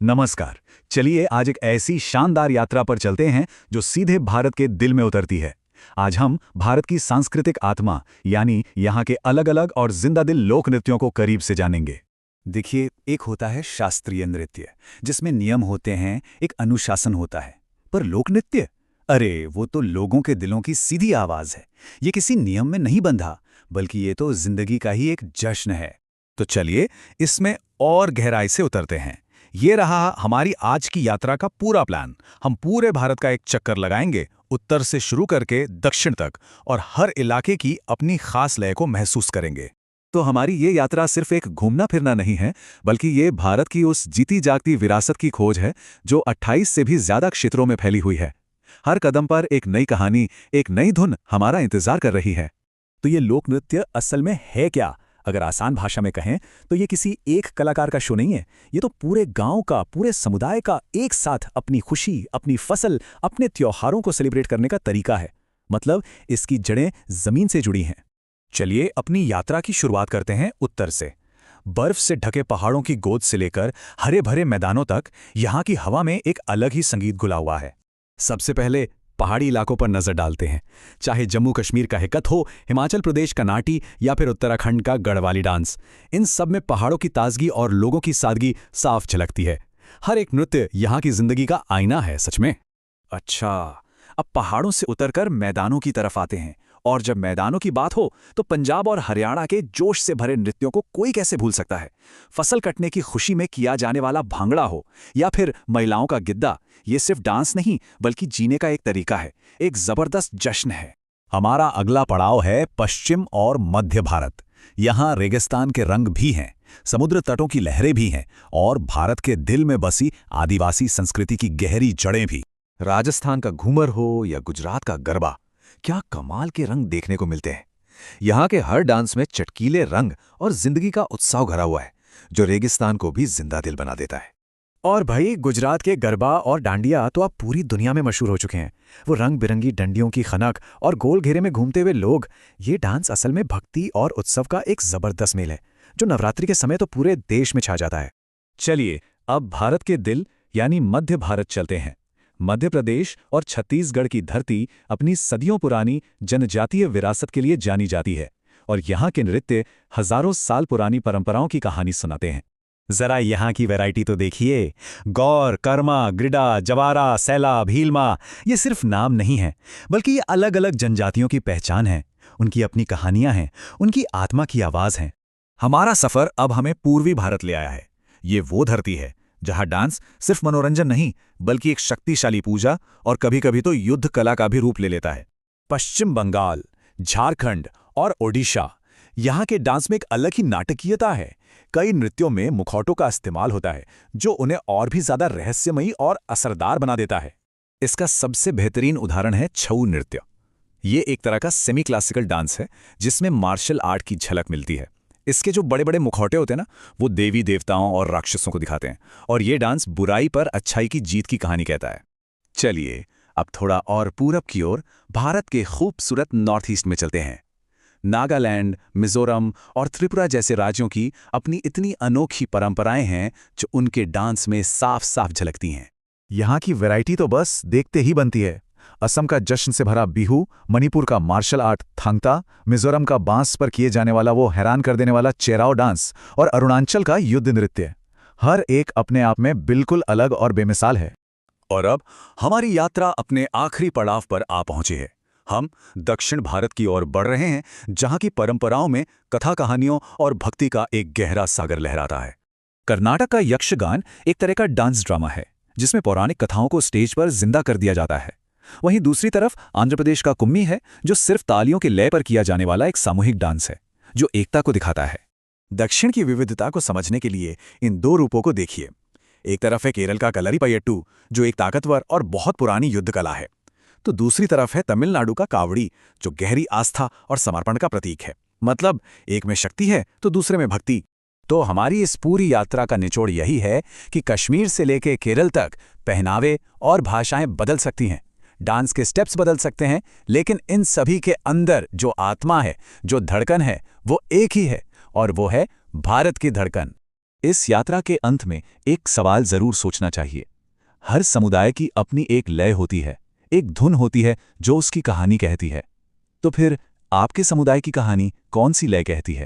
नमस्कार। चलिए आज एक ऐसी शानदार यात्रा पर चलते हैं जो सीधे भारत के दिल में उतरती है। आज हम भारत की सांस्कृतिक आत्मा यानी यहाँ के अलग अलग और जिंदा दिल लोक नृत्यों को करीब से जानेंगे। देखिए, एक होता है शास्त्रीय नृत्य जिसमें नियम होते हैं, एक अनुशासन होता है। पर लोक नृत्य, अरे वो तो लोगों के दिलों की सीधी आवाज है। ये किसी नियम में नहीं बंधा, बल्कि ये तो जिंदगी का ही एक जश्न है। तो चलिए इसमें और गहराई से उतरते हैं। ये रहा हमारी आज की यात्रा का पूरा प्लान। हम पूरे भारत का एक चक्कर लगाएंगे, उत्तर से शुरू करके दक्षिण तक, और हर इलाके की अपनी खास लय को महसूस करेंगे। तो हमारी ये यात्रा सिर्फ एक घूमना फिरना नहीं है, बल्कि ये भारत की उस जीती जागती विरासत की खोज है जो 28 से भी ज्यादा क्षेत्रों में फैली हुई है। हर कदम पर एक नई कहानी, एक नई धुन हमारा इंतजार कर रही है। तो ये लोक नृत्य असल में है क्या? अगर आसान भाषा में कहें तो ये किसी एक कलाकार का शो नहीं है। ये तो पूरे गांव का, पूरे समुदाय का एक साथ अपनी खुशी, अपनी फसल, अपने त्योहारों को सेलिब्रेट करने का तरीका है। मतलब इसकी जड़ें जमीन से जुड़ी हैं। चलिए अपनी यात्रा की शुरुआत करते हैं उत्तर से। बर्फ से ढके पहाड़ों की गोद से लेकर हरे भरे मैदानों तक यहाँ की हवा में एक अलग ही संगीत घुला हुआ है। सबसे पहले पहाड़ी इलाकों पर नजर डालते हैं। चाहे जम्मू कश्मीर का हिकत हो, हिमाचल प्रदेश का नाटी या फिर उत्तराखंड का गढ़वाली डांस, इन सब में पहाड़ों की ताजगी और लोगों की सादगी साफ झलकती है। हर एक नृत्य यहाँ की जिंदगी का आईना है सच में। अच्छा, अब पहाड़ों से उतरकर मैदानों की तरफ आते हैं। और जब मैदानों की बात हो तो पंजाब और हरियाणा के जोश से भरे नृत्यों को कोई कैसे भूल सकता है। फसल कटने की खुशी में किया जाने वाला भांगड़ा हो या फिर महिलाओं का गिद्दा, ये सिर्फ डांस नहीं बल्कि जीने का एक तरीका है, एक जबरदस्त जश्न है। हमारा अगला पड़ाव है पश्चिम और मध्य भारत। यहाँ रेगिस्तान के रंग भी हैं, समुद्र तटों की लहरें भी हैं और भारत के दिल में बसी आदिवासी संस्कृति की गहरी जड़ें भी। राजस्थान का घूमर हो या गुजरात का गरबा, क्या कमाल के रंग देखने को मिलते हैं। यहाँ के हर डांस में चटकीले रंग और जिंदगी का उत्साह भरा हुआ है, जो रेगिस्तान को भी जिंदा दिल बना देता है। और भाई, गुजरात के गरबा और डांडिया तो अब पूरी दुनिया में मशहूर हो चुके हैं। वो रंग बिरंगी डंडियों की खनक और गोल घेरे में घूमते हुए लोग, ये डांस असल में भक्ति और उत्सव का एक जबरदस्त मेल है, जो नवरात्रि के समय तो पूरे देश में छा जाता है। चलिए अब भारत के दिल यानी मध्य भारत चलते हैं। मध्य प्रदेश और छत्तीसगढ़ की धरती अपनी सदियों पुरानी जनजातीय विरासत के लिए जानी जाती है और यहाँ के नृत्य हजारों साल पुरानी परंपराओं की कहानी सुनाते हैं। जरा यहाँ की वैरायटी तो देखिए। गौर, कर्मा, ग्रिडा, जवारा, सैला, भीलमा, ये सिर्फ नाम नहीं है, बल्कि ये अलग अलग जनजातियों की पहचान है। उनकी अपनी कहानियां हैं, उनकी आत्मा की आवाज है। हमारा सफर अब हमें पूर्वी भारत ले आया है। ये वो धरती है जहां डांस सिर्फ मनोरंजन नहीं बल्कि एक शक्तिशाली पूजा और कभी-कभी तो युद्ध कला का भी रूप ले लेता है। पश्चिम बंगाल, झारखंड और ओडिशा, यहाँ के डांस में एक अलग ही नाटकीयता है। कई नृत्यों में मुखौटों का इस्तेमाल होता है, जो उन्हें और भी ज्यादा रहस्यमयी और असरदार बना देता है। इसका सबसे बेहतरीन उदाहरण है छऊ नृत्य। ये एक तरह का सेमी क्लासिकल डांस है जिसमें मार्शल आर्ट की झलक मिलती है। इसके जो बड़े बड़े मुखौटे होते हैं ना, वो देवी देवताओं और राक्षसों को दिखाते हैं और ये डांस बुराई पर अच्छाई की जीत की कहानी कहता है। चलिए अब थोड़ा और पूरब की ओर भारत के खूबसूरत नॉर्थ ईस्ट में चलते हैं। नागालैंड, मिजोरम और त्रिपुरा जैसे राज्यों की अपनी इतनी अनोखी परंपराएं हैं जो उनके डांस में साफ साफ झलकती हैं। यहाँ की वैरायटी तो बस देखते ही बनती है। असम का जश्न से भरा बिहू, मणिपुर का मार्शल आर्ट थांगता, मिजोरम का बांस पर किए जाने वाला वो हैरान कर देने वाला चेराओ डांस और अरुणाचल का युद्ध नृत्य, हर एक अपने आप में बिल्कुल अलग और बेमिसाल है। और अब हमारी यात्रा अपने आखिरी पड़ाव पर आ पहुंची है। हम दक्षिण भारत की ओर बढ़ रहे हैं, जहां की परंपराओं में कथा कहानियों और भक्ति का एक गहरा सागर लहराता है। कर्नाटक का यक्षगान एक तरह का डांस ड्रामा है जिसमें पौराणिक कथाओं को स्टेज पर जिंदा कर दिया जाता है। वहीं दूसरी तरफ आंध्र प्रदेश का कुम्मी है, जो सिर्फ तालियों के लय पर किया जाने वाला एक सामूहिक डांस है जो एकता को दिखाता है। दक्षिण की विविधता को समझने के लिए इन दो रूपों को देखिए। एक तरफ है केरल का कलरीपयट्टू, जो एक ताकतवर और बहुत पुरानी युद्ध कला है, तो दूसरी तरफ है तमिलनाडु का कावड़ी, जो गहरी आस्था और समर्पण का प्रतीक है। मतलब एक में शक्ति है तो दूसरे में भक्ति। तो हमारी इस पूरी यात्रा का निचोड़ यही है कि कश्मीर से लेकर केरल तक पहनावे और भाषाएं बदल सकती हैं, डांस के स्टेप्स बदल सकते हैं, लेकिन इन सभी के अंदर जो आत्मा है, जो धड़कन है, वो एक ही है और वो है भारत की धड़कन। इस यात्रा के अंत में एक सवाल जरूर सोचना चाहिए। हर समुदाय की अपनी एक लय होती है, एक धुन होती है जो उसकी कहानी कहती है। तो फिर आपके समुदाय की कहानी कौन सी लय कहती है?